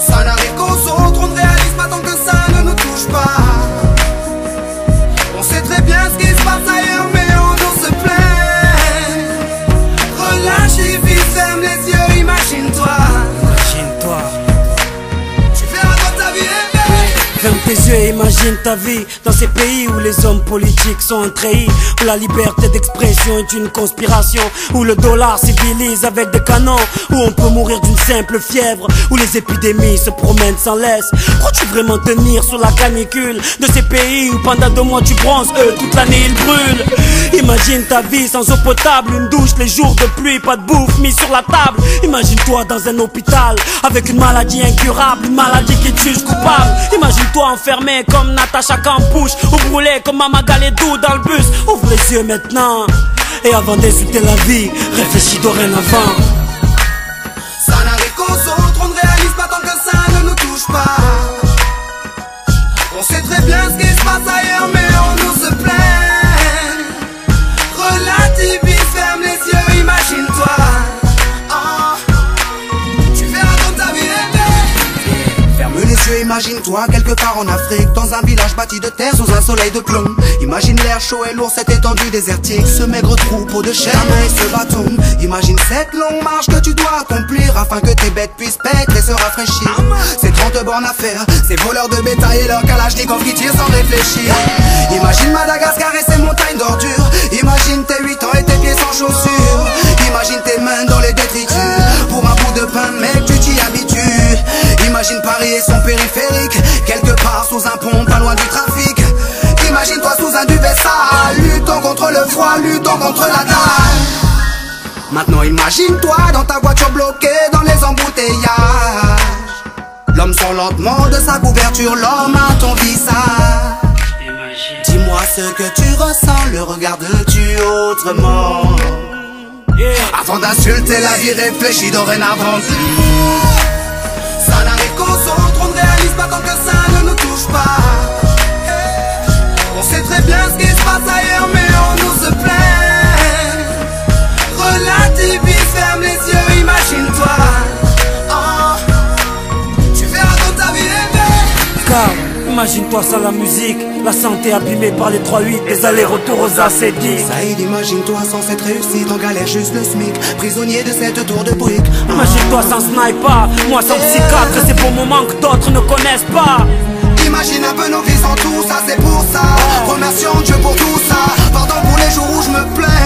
Ça n'arrive qu'aux autres, on ne réalise pas tant que ça ne nous touche pas. On sait très bien ce qui se passe ailleurs, mais on nous se plaint. Relâche et puis ferme les yeux, imagine-toi. Tu verras dans ta vie rêver. Ferme tes yeux et imagine ta vie dans ces pays où les hommes politiques sont trahis, où la liberté d'expression est une conspiration, où le dollar civilise avec des canons, où on peut mourir d'une simple fièvre, où les épidémies se promènent sans laisse. Crois-tu vraiment tenir sur la canicule de ces pays où pendant 2 mois tu bronzes, eux toute l'année ils brûlent? Imagine ta vie sans eau potable, une douche les jours de pluie, pas de bouffe mise sur la table. Imagine-toi dans un hôpital avec une maladie incurable, une maladie qui te juge coupable. Imagine-toi enfermé comme Natacha Campouche, ou brûlé comme Mama Galedou dans le bus. Ouvre les yeux maintenant, et avant d'insulter la vie, réfléchis dorénavant. Ça n'arrive qu'aux autres, on ne réalise pas tant que ça ne nous touche pas. On sait très bien ce qui se passe ailleurs, mais on nous se plaint. Relativise, ferme les yeux, imagine-toi. Tu verras dans ta vie rêver. Ferme les yeux, imagine-toi quelque part en Afrique, dans un village bâti de terre sous un soleil de plomb. Imagine l'air chaud et lourd, cette étendue désertique, ce maigre troupeau de chair et ce bâton. Imagine cette longue marche que tu dois accomplir afin que tes bêtes puissent paître et se rafraîchir. Ces 30 bornes à faire, ces voleurs de bétail et leurs kalachnikovs qui tirent sans réfléchir. Imagine Madagascar et ses montagnes d'ordures. Imagine tes 8 ans et tes pieds sans chaussures. Imagine tes mains dans les détritus pour un bout de pain, mec, tu t'y habitues. Imagine Paris et son périphérique, quelque part sous un pont, pas loin du trafic. Imagine-toi sous un duvet sale, luttons contre le froid, luttons contre la dalle. Maintenant imagine-toi dans ta voiture bloquée dans les embouteillages. L'homme sort lentement de sa couverture, l'homme à ton visage. Dis-moi ce que tu ressens, le regardes-tu autrement? Avant d'insulter la vie, réfléchis dorénavant. Ça n'arrive qu'aux autres, on ne réalise pas tant que ça ne nous touche pas. On sait très bien ce qui se passe ailleurs, mais on nous se plaint. Relativise, ferme les yeux, imagine-toi. Tu verras dans ta vie rêver. Car imagine-toi sans la musique, la santé abîmée par les 3-8, les allers-retours aux acédiques. Saïd, imagine-toi sans cette réussite, en galère juste le SMIC, prisonnier de cette tour de briques. Imagine-toi sans sniper, moi sans psychiatre, ces beaux moments que d'autres ne connaissent pas. Imagine un peu nos vies sans tout ça, c'est pour ça. Remercions Dieu pour tout ça. Pardon pour les jours où je me plains.